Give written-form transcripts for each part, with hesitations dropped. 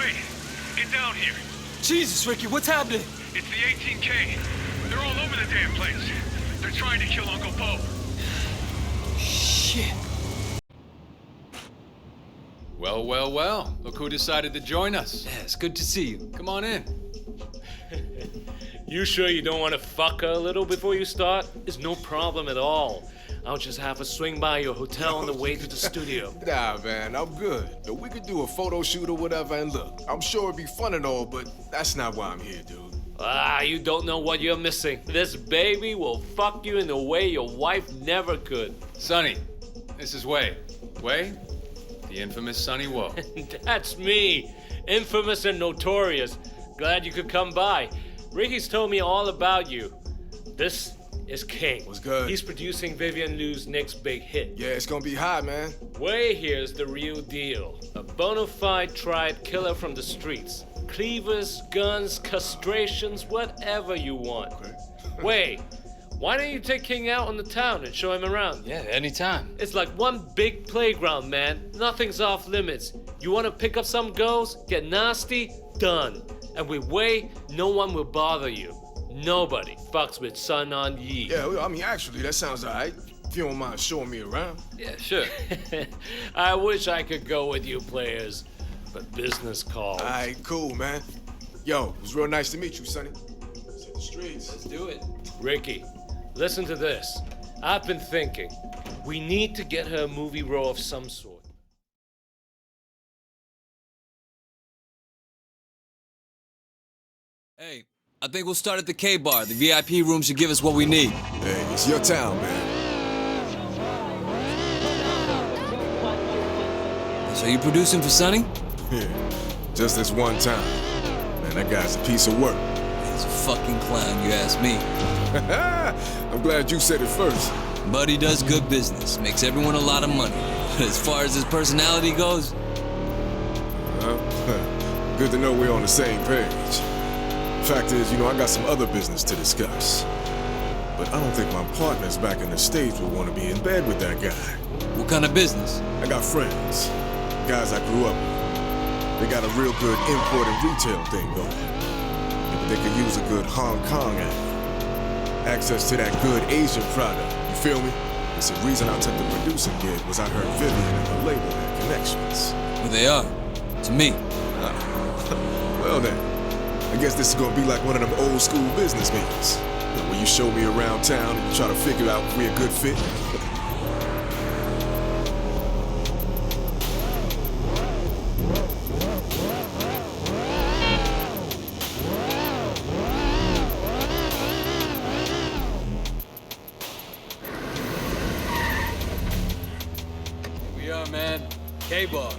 Wait, get down here. Jesus, Ricky, what's happening? It's the 18K. They're all over the damn place. They're trying to kill Uncle Bo. Shit. Well, well, well. Look who decided to join us. Yeah, it's good to see you. Come on in. You sure you don't want to fuck her a little before you start? It's no problem at all. I'll just have a swing by your hotel on the way to the studio. Nah, man, I'm good. We could do a photo shoot or whatever, and look, I'm sure it'd be fun and all, but that's not why I'm here, dude. You don't know what you're missing. This baby will fuck you in a way your wife never could. Sonny, this is Wei. Wei, the infamous Sonny Wo. That's me. Infamous and notorious. Glad you could come by. Ricky's told me all about you. This is King. What's good? He's producing Vivian Liu's next big hit. Yeah, it's gonna be hot, man. Wei here's the real deal. A bona fide tried killer from the streets. Cleavers, guns, castrations, whatever you want. Okay. Wei, why don't you take King out on the town and show him around? Yeah, anytime. It's like one big playground, man. Nothing's off limits. You want to pick up some girls, get nasty, done. And with Wei, no one will bother you. Nobody fucks with Sun On Yi. Yeah, well, I mean, actually, that sounds all right. If you don't mind showing me around. Yeah, sure. I wish I could go with you players, but business calls. All right, cool, man. Yo, it was real nice to meet you, Sonny. Let's hit the streets. Let's do it. Ricky, listen to this. I've been thinking. We need to get her a movie role of some sort. Hey, I think we'll start at the K-Bar. The VIP room should give us what we need. Hey, it's your town, man. So you producing for Sonny? Yeah, just this one time. Man, that guy's a piece of work. He's a fucking clown, you ask me. I'm glad you said it first. But he does good business, makes everyone a lot of money. But as far as his personality goes... Good to know we're on the same page. Fact is, I got some other business to discuss. But I don't think my partners back in the States would want to be in bed with that guy. What kind of business? I got friends, guys I grew up with. They got a real good import and retail thing going. Maybe they could use a good Hong Kong ad. Access to that good Asian product, you feel me? It's the reason I took the producing gig was I heard Vivian and her label had connections. Well, they are. To me. Well then. I guess this is gonna be like one of them old school business meetings. Where you show me around town and you try to figure out if we're a good fit. Here we are, man. K-Bar.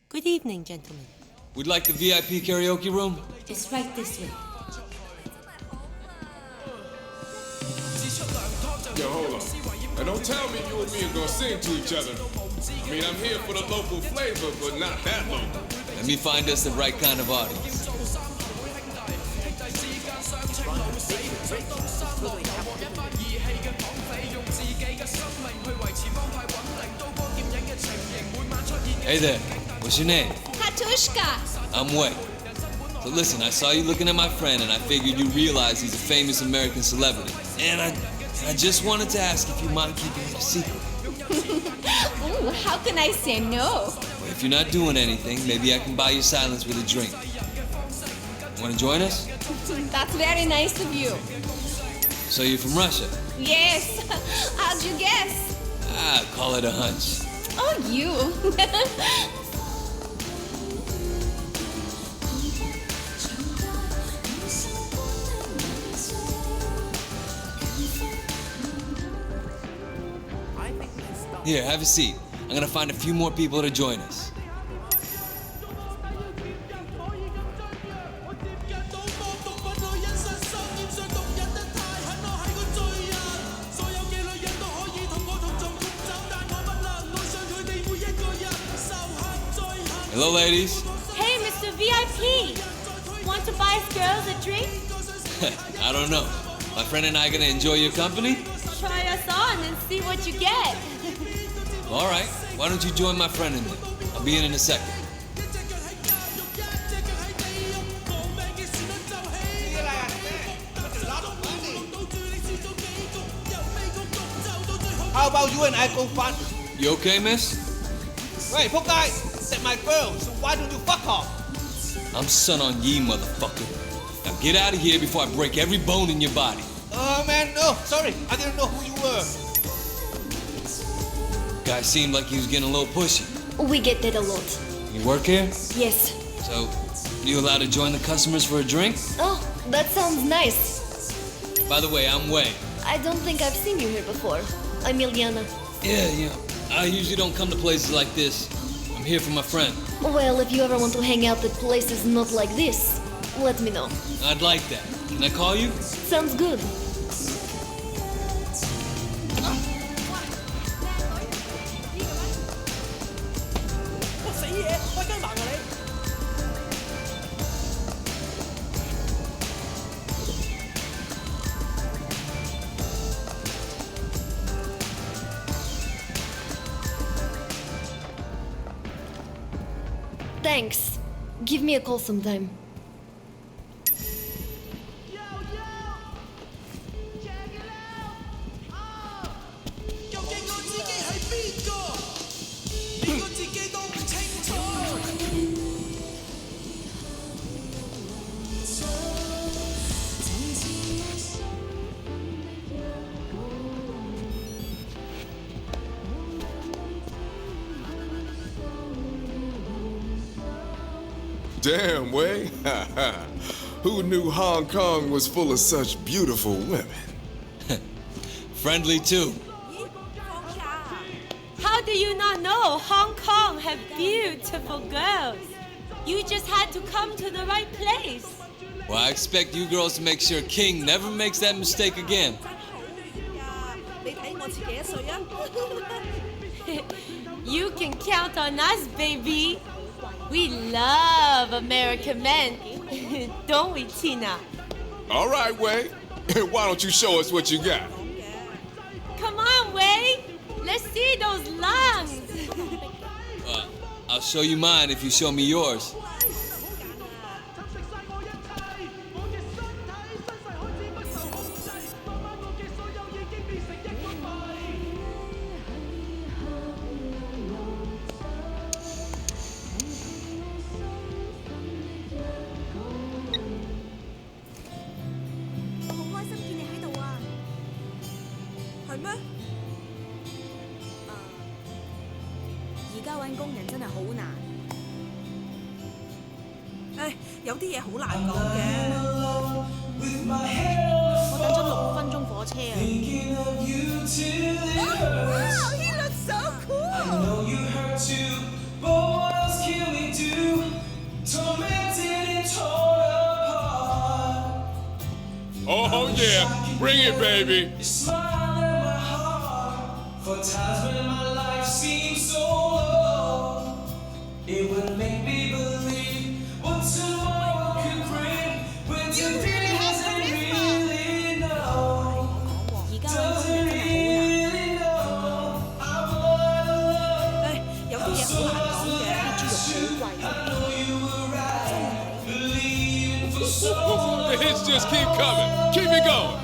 Good evening, gentlemen. We'd like the VIP karaoke room. It's right this way. Yo, hold on. And don't tell me you and me are gonna sing to each other. I mean, I'm here for the local flavor, but not that local. Let me find us the right kind of audience. Hey there, what's your name? Katushka! I'm Wei. So listen, I saw you looking at my friend and I figured you realize he's a famous American celebrity. And I just wanted to ask if you mind keeping it a secret. Ooh, how can I say no? Well, if you're not doing anything, maybe I can buy you silence with a drink. Want to join us? That's very nice of you. So you're from Russia? Yes. How'd you guess? Call it a hunch. Oh, you. Here, have a seat. I'm gonna find a few more people to join us. Hello, ladies. Hey, Mr. VIP. Want to buy us girls a drink? I don't know. My friend and I gonna enjoy your company? Try us on and see what you get. All right. Why don't you join my friend in there? I'll be in a second. How about you and I go fun? You okay, miss? Hey, poor guy, that's my girl, so why don't you fuck off? I'm son on ye, motherfucker. Now get out of here before I break every bone in your body. Oh man, no, sorry, I didn't know who you were. Guy seemed like he was getting a little pushy. We get that a lot. You work here? Yes. So, you allowed to join the customers for a drink? Oh, that sounds nice. By the way, I'm Wei. I don't think I've seen you here before. I'm Ilyana. Yeah. I usually don't come to places like this. I'm here for my friend. Well, if you ever want to hang out at places not like this, let me know. I'd like that. Can I call you? Sounds good. Thanks. Give me a call sometime. Damn, Wei. Who knew Hong Kong was full of such beautiful women? Friendly too. How do you not know Hong Kong have beautiful girls? You just had to come to the right place. Well, I expect you girls to make sure King never makes that mistake again. You can count on us, baby. We love American men. Don't we, Tina? All right, Wei. Why don't you show us what you got? Come on, Wei. Let's see those lungs. I'll show you mine if you show me yours. Oh yeah, bring it, baby. For times when my life seems so low, it would make me believe what tomorrow could bring. When today doesn't really know, doesn't really know. I'm all alone. I'm so lost without you. I know you were right, believing for so long. The hits just keep coming. Keep it going.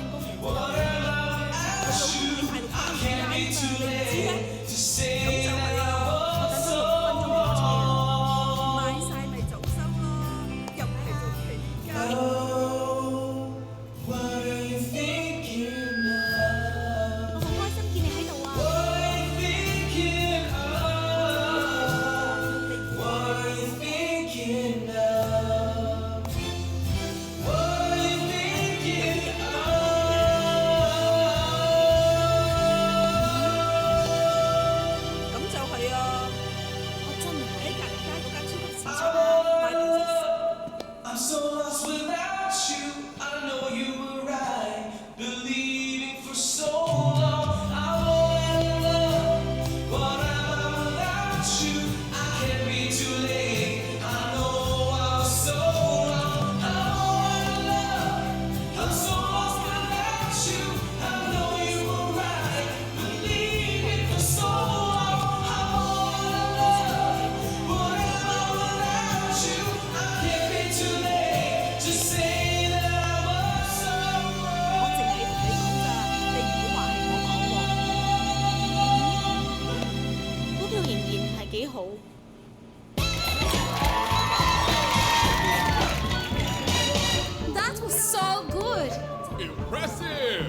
Impressive!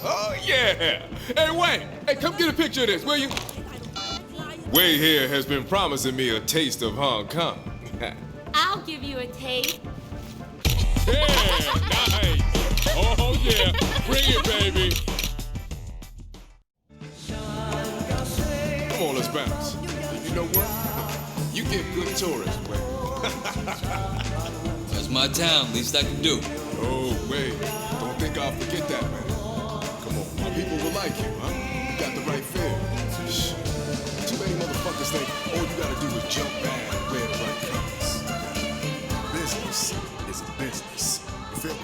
Oh, yeah! Hey, Wayne! Hey, come get a picture of this, will you? Wade here has been promising me a taste of Hong Kong. I'll give you a taste. Yeah, nice! Oh, yeah! Bring it, baby! Come on, let's bounce. You know what? You give good tourists, Wade. That's my town, least I can do. Oh, Wade, don't think I'll forget that, man. Come on, my people will like you, huh? You got the right feel. Shh. Too many motherfuckers think all you gotta do is jump back and wear the right colors. Business is a business. You feel me?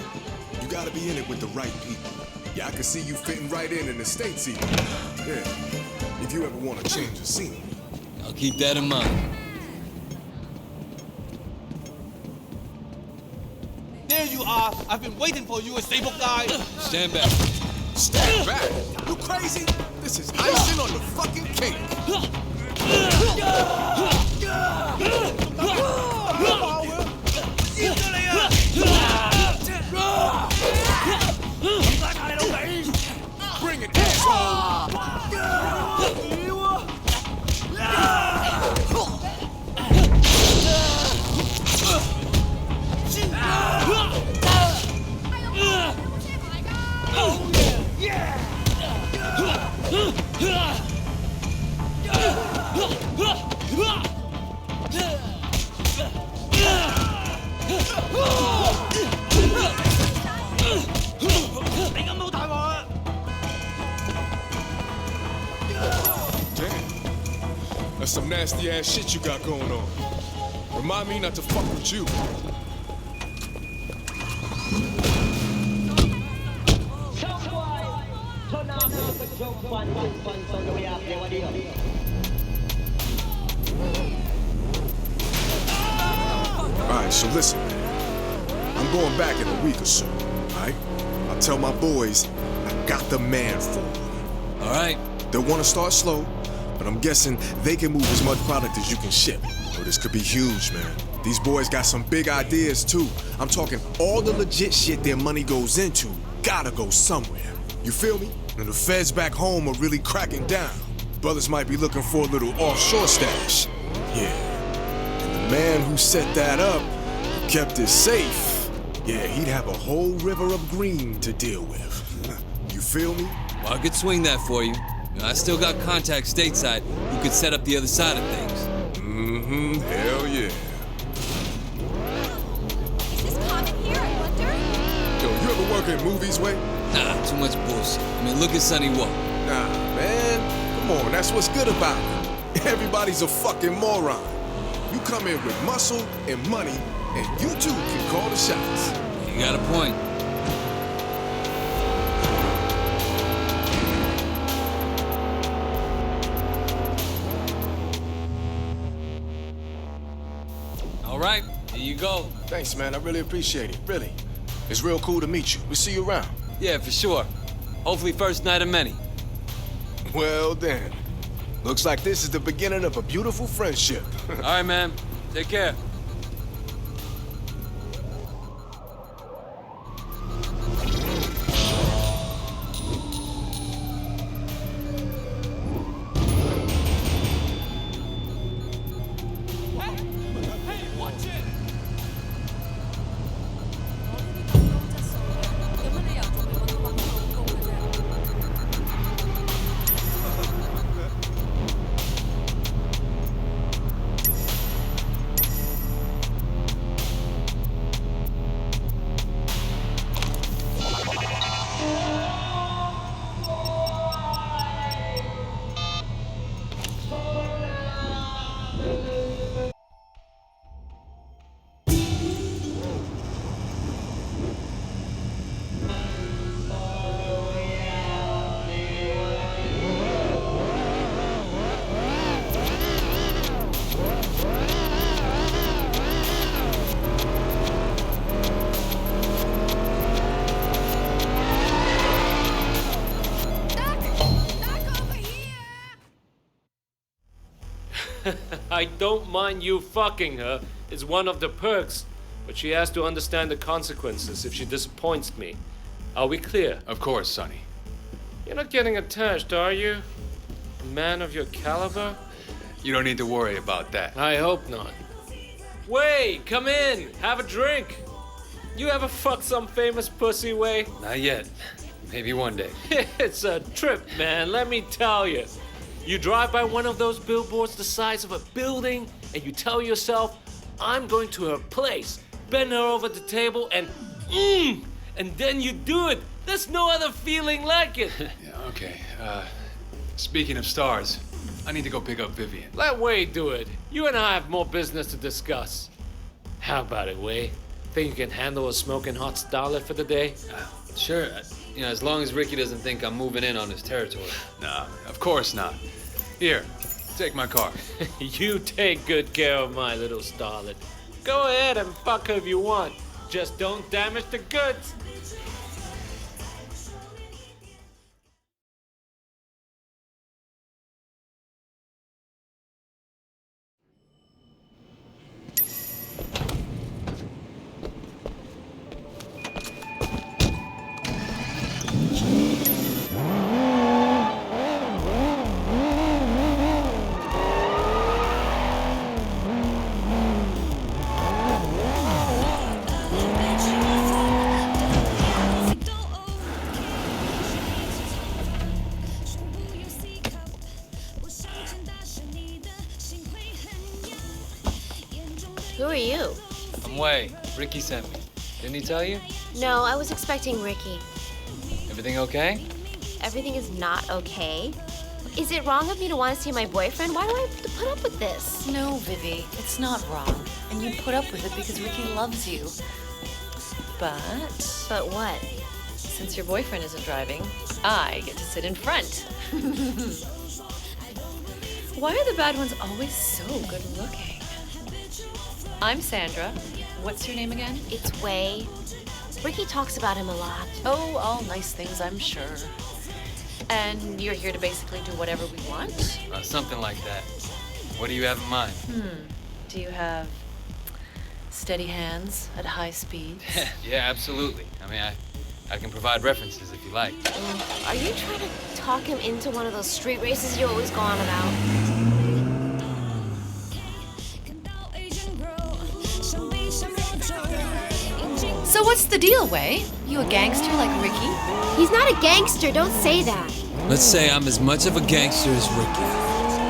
You gotta be in it with the right people. Yeah, I can see you fitting right in the States even. Yeah, if you ever want to change the scenery. I'll keep that in mind. There you are. I've been waiting for you, stable guy. Stand back. Stand back? You crazy? This is icing on the fucking cake. Bring it, asshole! That's some nasty ass shit you got going on. Remind me not to fuck with you. Alright, so listen, man. I'm going back in a week or so, alright? I'll tell my boys I got the man for them. All right. They'll want to start slow, but I'm guessing they can move as much product as you can ship. Oh, this could be huge, man. These boys got some big ideas, too. I'm talking all the legit shit their money goes into gotta go somewhere. You feel me? And the feds back home are really cracking down. Brothers might be looking for a little offshore stash. Yeah. And the man who set that up, who kept it safe, yeah, he'd have a whole river of green to deal with. You feel me? Well, I could swing that for you. I still got contacts stateside who could set up the other side of things. Mm-hmm, hell yeah. Is this common here, I wonder? Yo, you ever work in movies, Wade? Nah, too much bullshit. I mean, look at Sonny Walk. Nah, man. Come on, that's what's good about it. Everybody's a fucking moron. You come in with muscle and money, and you too can call the shots. You got a point. All right, here you go. Thanks, man. I really appreciate it. Really. It's real cool to meet you. We'll see you around. Yeah, for sure. Hopefully first night of many. Well, then. Looks like this is the beginning of a beautiful friendship. All right, man. Take care. I don't mind you fucking her. It's one of the perks. but she has to understand the consequences if she disappoints me. Are we clear? Of course, Sonny. You're not getting attached, are you? A man of your caliber? You don't need to worry about that. I hope not. Wei, come in. Have a drink. You ever fucked some famous pussy, Wei? Not yet. Maybe one day. It's a trip, man, let me tell you. You drive by one of those billboards the size of a building, and you tell yourself, I'm going to her place, bend her over the table, and then you do it. There's no other feeling like it. Yeah, okay. Speaking of stars, I need to go pick up Vivian. Let Wei do it. You and I have more business to discuss. How about it, Wei? Think you can handle a smoking hot starlet for the day? Sure. You know, as long as Ricky doesn't think I'm moving in on his territory. Nah, of course not. Here, take my car. You take good care of my little starlet. Go ahead and fuck her if you want. Just don't damage the goods. Who are you? I'm Wei. Ricky sent me. Didn't he tell you? No, I was expecting Ricky. Everything okay? Everything is not okay. Is it wrong of me to want to see my boyfriend? Why do I have to put up with this? No, Vivi, it's not wrong. And you put up with it because Ricky loves you. But what? since your boyfriend isn't driving, I get to sit in front. Why are the bad ones always so good looking? I'm Sandra. What's your name again? It's Wei. Ricky talks about him a lot. Oh, all nice things, I'm sure. And you're here to basically do whatever we want? Something like that. What do you have in mind? Do you have steady hands at high speeds? Yeah, absolutely. I mean, I can provide references if you like. Are you trying to talk him into one of those street races you always go on about? So what's the deal, Wei? You a gangster like Ricky? He's not a gangster, don't say that. Let's say I'm as much of a gangster as Ricky.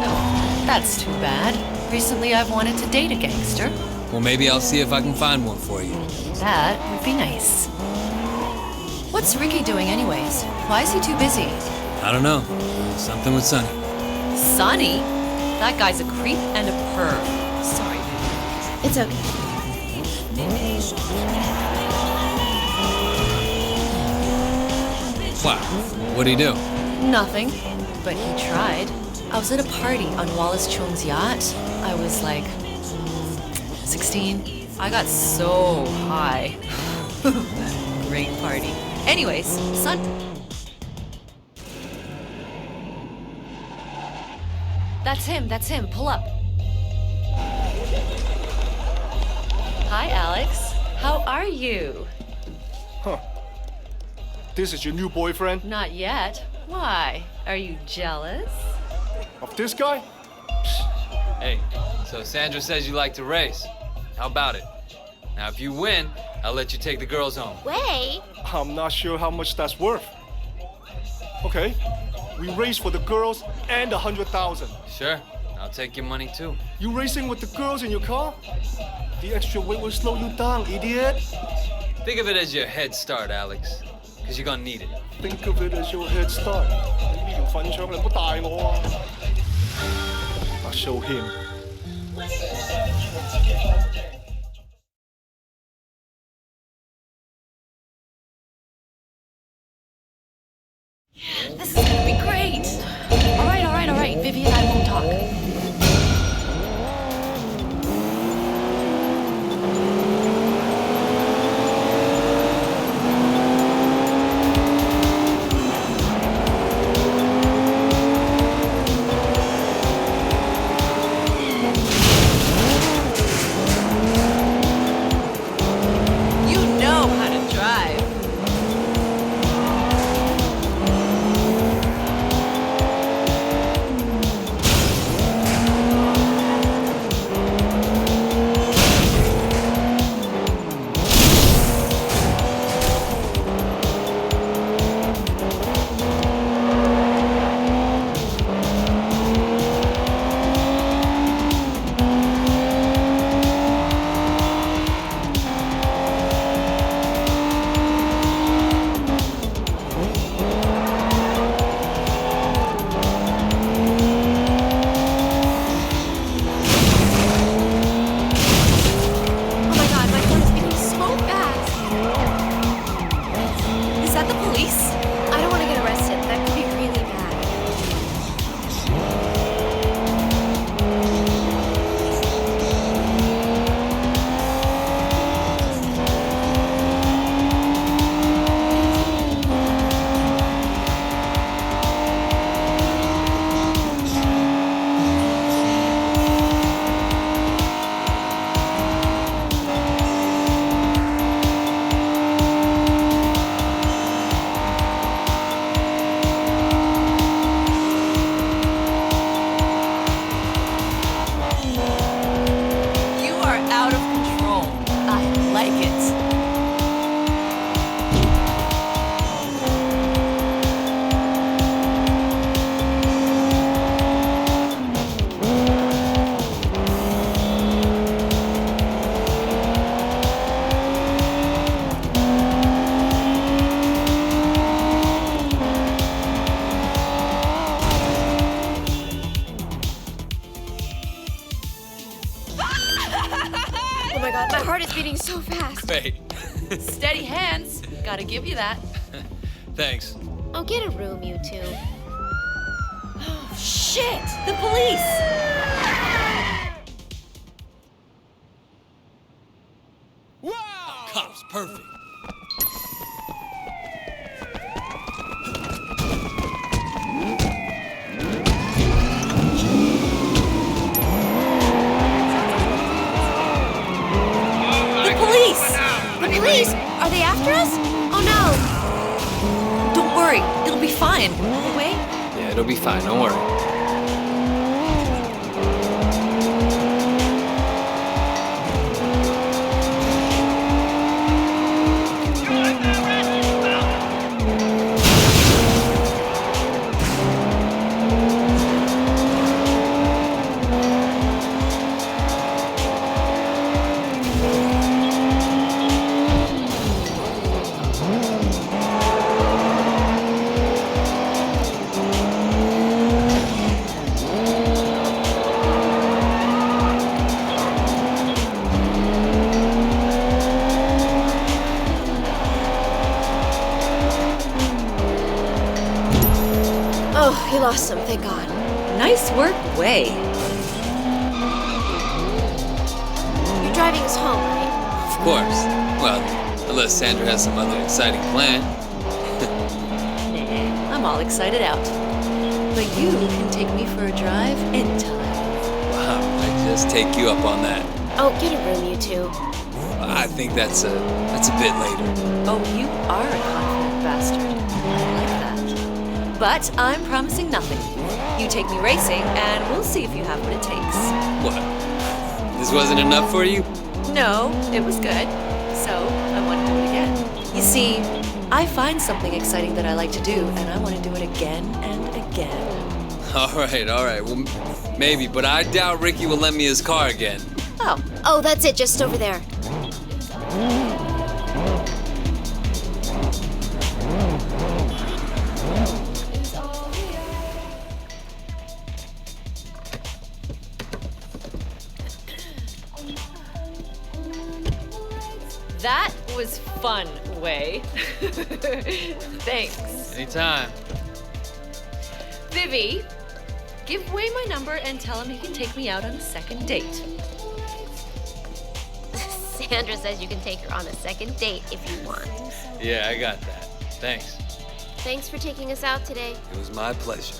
Oh, that's too bad. Recently I've wanted to date a gangster. Well, maybe I'll see if I can find one for you. That would be nice. What's Ricky doing anyways? Why is he too busy? I don't know. Something with Sonny. Sonny? That guy's a creep and a perv. Sorry. It's okay. Wow. What'd he do? Nothing, but he tried. I was at a party on Wallace Chung's yacht. I was like 16. I got so high. Great party. Anyways, son. That's him. Pull up. Hi, Alex. How are you? This is your new boyfriend? Not yet. Why? Are you jealous? Of this guy? Hey, so Sandra says you like to race. How about it? Now, if you win, I'll let you take the girls home. Wei? I'm not sure how much that's worth. Okay, we race for the girls and 100,000. Sure. I'll take your money, too. You racing with the girls in your car? The extra weight will slow you down, idiot. Think of it as your head start, Alex. Because you're gonna need it. Think of it as your head start. 呢條粉腸你唔好帶我啊 I'll show him. This is gonna be great. All right. Vivi and I won't talk. Gotta give you that. Thanks. Oh, get a room, you two. Oh, shit! The police! Wow! Cops, perfect. The police! The police! Are they after us? Oh no! Don't worry, it'll be fine. Wait. Yeah, it'll be fine, don't worry. Oh, he lost some, thank God. Nice work, Way. You're driving us home, right? Of course. Well, unless Sandra has some other exciting plan. Nah, I'm all excited out. But you can take me for a drive anytime. Wow, I just take you up on that. Oh, get a room, you two. I think that's a bit later. Oh, you are a confident bastard. I like that. But I'm promising nothing. You take me racing, and we'll see if you have what it takes. What? This wasn't enough for you? No, it was good. So I want to do it again. You see, I find something exciting that I like to do, and I want to do it again and again. All right. Well, maybe, but I doubt Ricky will lend me his car again. Oh, that's it, just over there. That was fun, Way. Thanks. Anytime. Vivi, give Way my number and tell him he can take me out on a second date. Sandra says you can take her on a second date if you want. Yeah, I got that. Thanks. Thanks for taking us out today. It was my pleasure.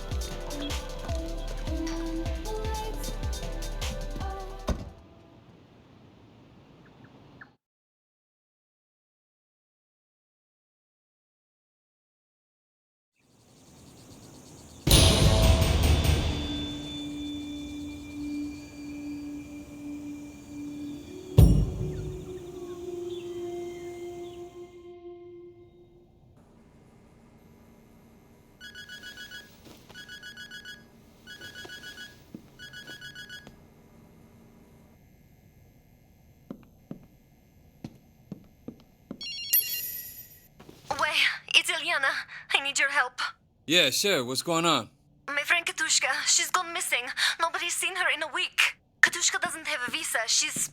Way, it's Eliana. I need your help. Yeah, sure. What's going on? My friend Katushka, she's gone missing. Nobody's seen her in a week. Katushka doesn't have a visa. She's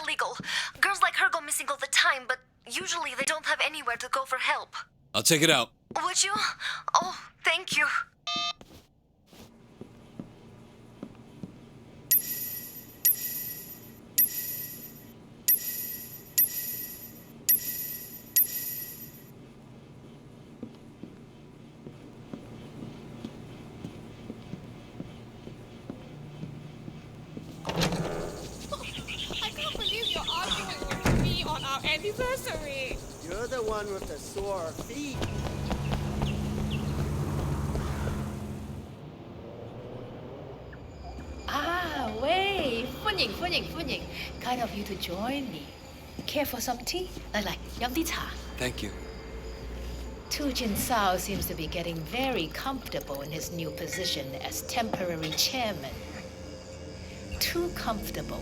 illegal. Girls like her go missing all the time, but usually they don't have anywhere to go for help. I'll check it out. Would you? Oh, thank you. Anniversary. You're the one with the sore feet. Ah, Way, 歡迎。Kind of you to join me. Care for some tea? 嚟，飲啲茶。 Thank you. Tu Jin Sao seems to be getting very comfortable in his new position as temporary chairman. Too comfortable.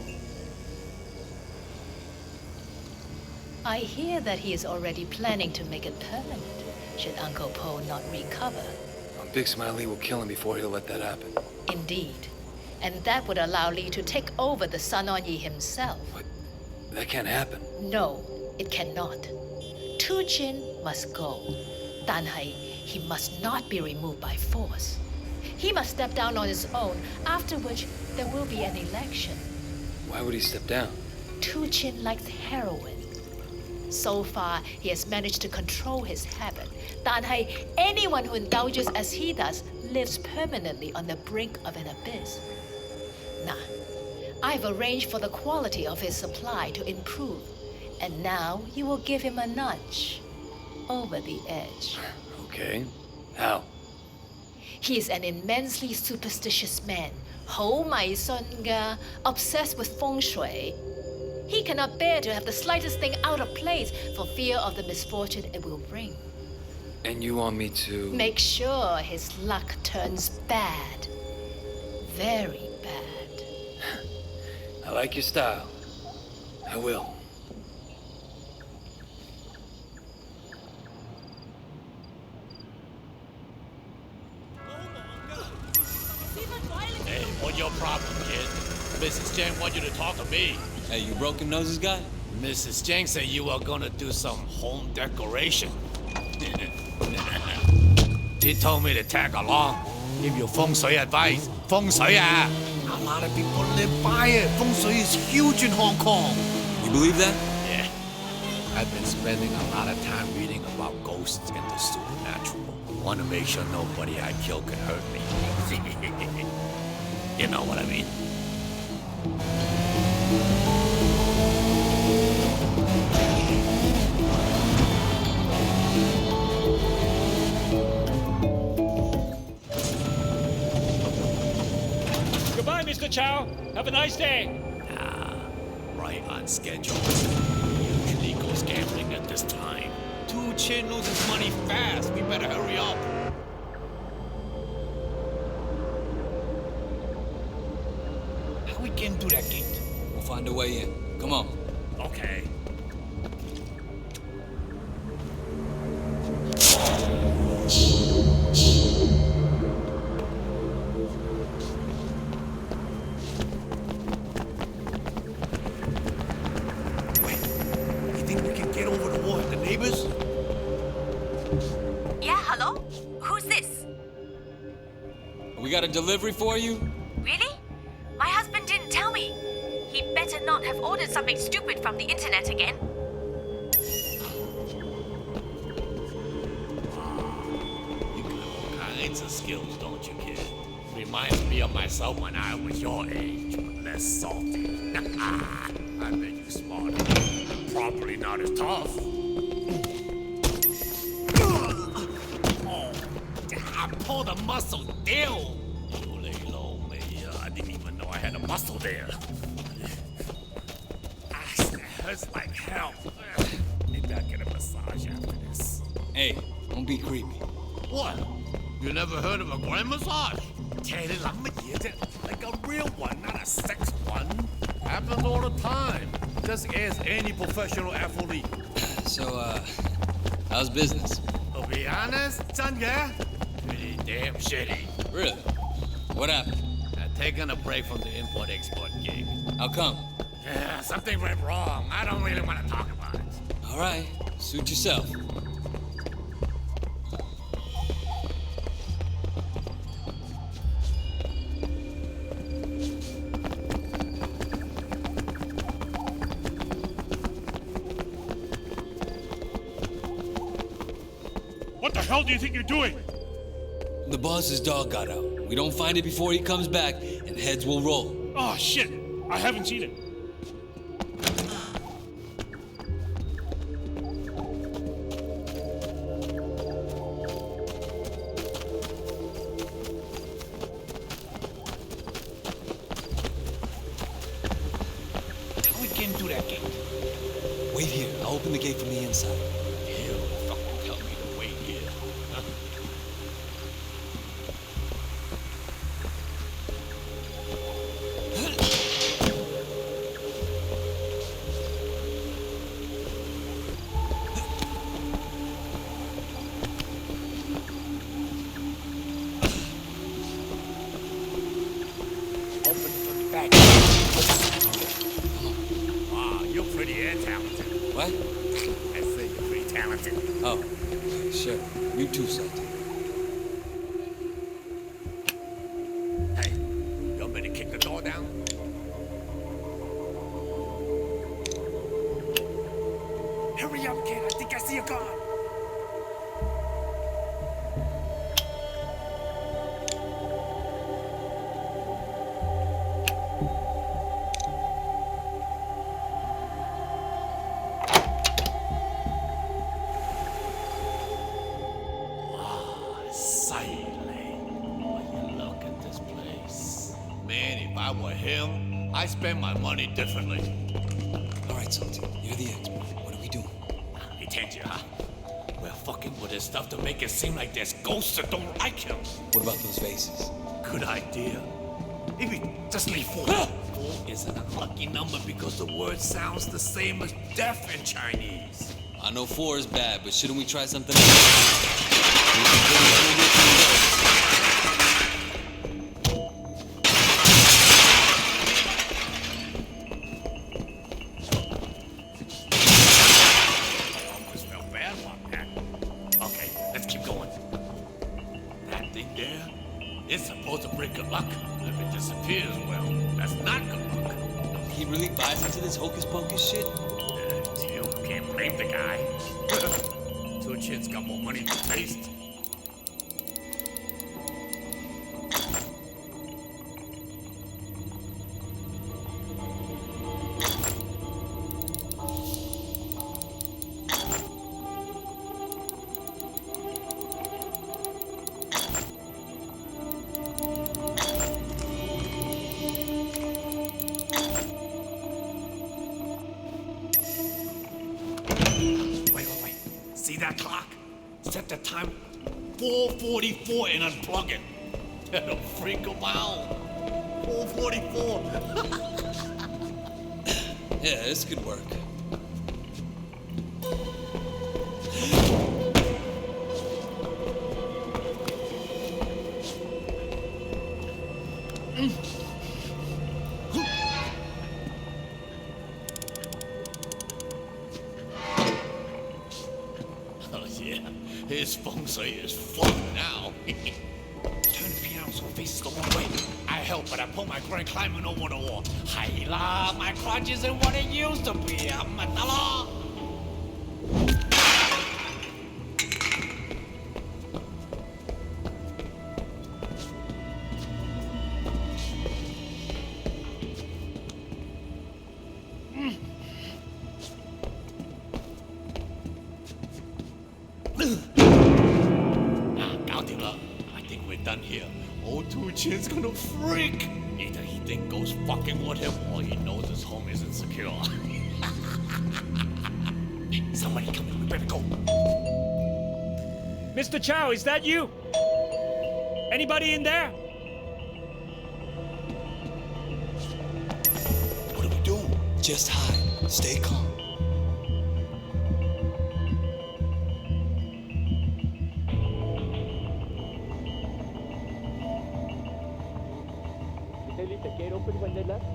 I hear that he is already planning to make it permanent, should Uncle Po not recover. Big Smiley will kill him before he'll let that happen. Indeed. And that would allow Lee to take over the Sun On Yi himself. That can't happen. No, it cannot. Tu Jin must go. 但係 he must not be removed by force. He must step down on his own, after which there will be an election. Why would he step down? Tu Jin likes heroin. So far, he has managed to control his habit. 但係 anyone who indulges as he does lives permanently on the brink of an abyss. Now, I've arranged for the quality of his supply to improve, and now you will give him a nudge over the edge. Okay. How? He is an immensely superstitious man, 好迷信㗎, obsessed with feng shui. He cannot bear to have the slightest thing out of place for fear of the misfortune it will bring. And you want me to... Make sure his luck turns bad. Very bad. I like your style. I will. Hey, what's your problem, kid? Mrs. Chang want you to talk to me. Hey, you broken noses guy? Mrs. Chang said you were gonna do some home decoration. He told me to tag along, give you feng shui advice. Feng shui, ah. A lot of people live by it. Feng shui is huge in Hong Kong. You believe that? Yeah. I've been spending a lot of time reading about ghosts and the supernatural. Want to make sure nobody I kill can hurt me. You know what I mean? Goodbye, Mr. Chow. Have a nice day. Right on schedule. Usually goes gambling at this time. Tu Chin loses money fast. We better hurry up. How we getting through that gate? We'll find a way in. Come on. Okay. We got a delivery for you? Really? My husband didn't tell me. He better not have ordered something stupid from the internet again. You got all kinds of skills, don't you, kid? Reminds me of myself when I was your age, but less salty. I bet you smarter. Probably not as tough. I pulled a muscle down. You lay low, man. I didn't even know I had a muscle there. It hurts like hell. Maybe I'll get a massage after this. Hey, don't be creepy. What? You never heard of a grand massage? Like a real one, not a sex one. Happens all the time. Just ask any professional athlete. So, how's business? To be honest, son, yeah? Pretty damn shitty. Really? What happened? I've taken a break from the import-export gig. How come? Yeah, something went wrong. I don't really want to talk about it. All right, suit yourself. What the hell do you think you're doing? The boss's dog got out. We don't find it before he comes back, and heads will roll. Oh, shit. I haven't seen it. How we getting through that gate? Wait here. I'll open the gate from the inside. You fucking tell me to wait here. Huh? Open from the back. Wow, you're pretty and talented. What? I say you're pretty talented. wanted. Oh, sure. You too, Salty. Hey, you want me to kick the door down? Hurry up, kid. I think I see a guard. I were him, I'd spend my money differently. All right, Salty, you're the expert. What are we doing? He told you, huh? We're fucking with this stuff to make it seem like there's ghosts that don't like him. What about those vases? Good idea. Maybe just leave 4. 4 is an unlucky number because the word sounds the same as death in Chinese. I know 4 is bad, but shouldn't we try something else? It's supposed to bring good luck. If it disappears, well, that's not good luck. He really buys into this hocus pocus shit? You can't blame the guy. 2 Chin's got more money than taste. See that clock? Set the time 4:44 and unplug it. That'll freak him out. 4:44. Yeah, this could work. His feng shui is fucked now. Turn the piano so it faces the wrong way. I help, but I pull my grand climbing over the wall. Hi la, my crotch isn't what it used to be. I'm a dollar. Done here. Old 2 Chin's gonna freak. Either he think ghosts fucking with him, or he knows his home isn't secure. Somebody coming. We better go. Mr. Chow, is that you? Anybody in there? What do we do? Just hide. Stay calm. Did they leave the gate open when they left?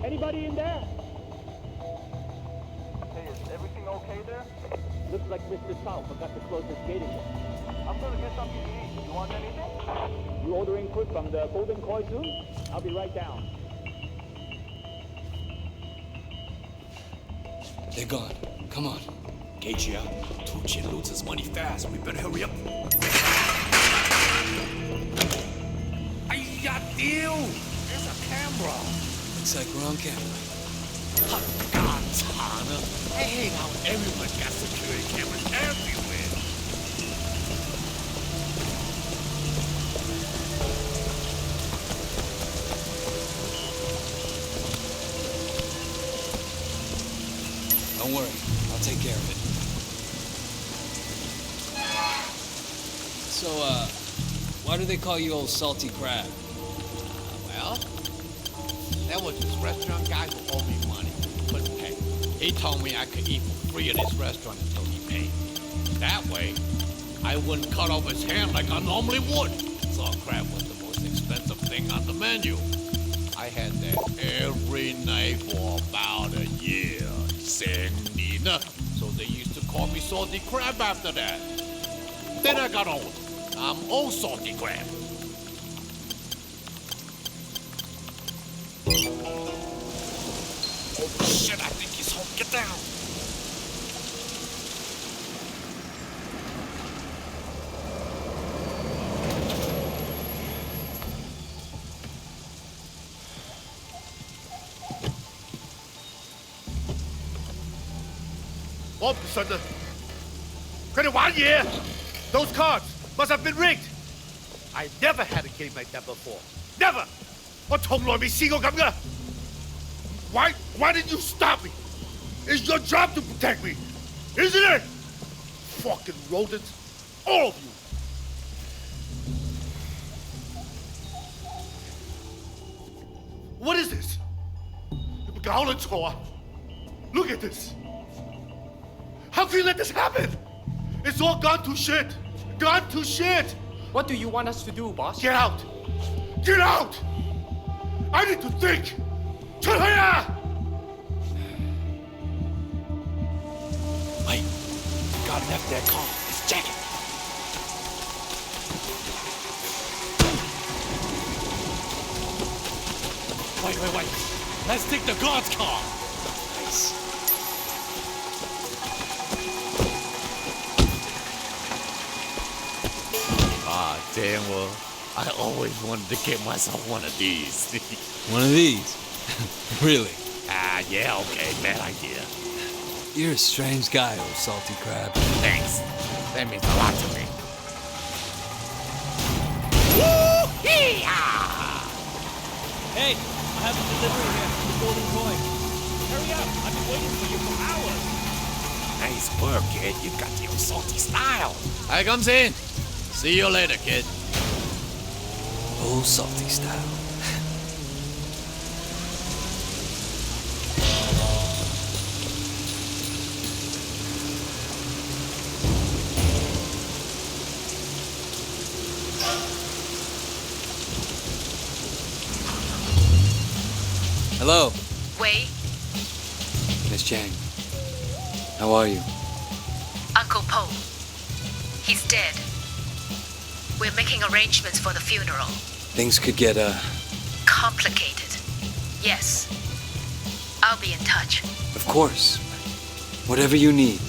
Anybody in there? Hey, is everything okay there? Looks like Mr. Chow forgot to close his gate again. I'm gonna get something to eat. You want anything? You ordering food from the Golden Koi soon? I'll be right down. They're gone. Come on. Gage here. 2 Chin loses money fast. We better hurry up. Ay-ya, deal! There's a camera. Looks like we're on camera. God, Tana. I hate how everyone got security cameras everywhere. Don't worry. I'll take care of it. So, why do they call you old salty crab? Well, there was this restaurant guy who owed me money, couldn't pay. He told me I could eat for free at his restaurant until he paid. That way, I wouldn't cut off his hand like I normally would. Saw crab was the most expensive thing on the menu. I had that every night for about a year. Sang Nina. So they used to call me Salty Crab after that. Then I got old. I'm old Salty Crab. Oh shit, I think he's home. Get down. Those cards must have been rigged. I never had a game like that before. Never. 我從來未試過咁㗎. Why didn't you stop me? It's your job to protect me, isn't it? Fucking rodents, all of you. What is this? 你咪搞撚錯啊? Look at this. How can you let this happen? It's all gone to shit. Gone to shit. What do you want us to do, boss? Get out. Get out. I need to think. 出去啊! Wait. God left that car. It's jacking. Wait. Let's take the guard's car. Nice. Ah, damn well. I always wanted to get myself one of these. One of these? Really? Yeah, okay, bad idea. You're a strange guy, old Salty Crab. Thanks. That means a lot to me. Woo-hee-ah! Hey, I have a delivery here for the golden coin. Hurry up, I've been waiting for you for hours. Nice work, kid. You got the old salty style. I comes in. See you later, kid. Old Salty style. Hello. Wei, Miss Chang. How are you? Uncle Po. He's dead. We're making arrangements for the funeral. Things could get, Complicated. Yes. I'll be in touch. Of course. Whatever you need.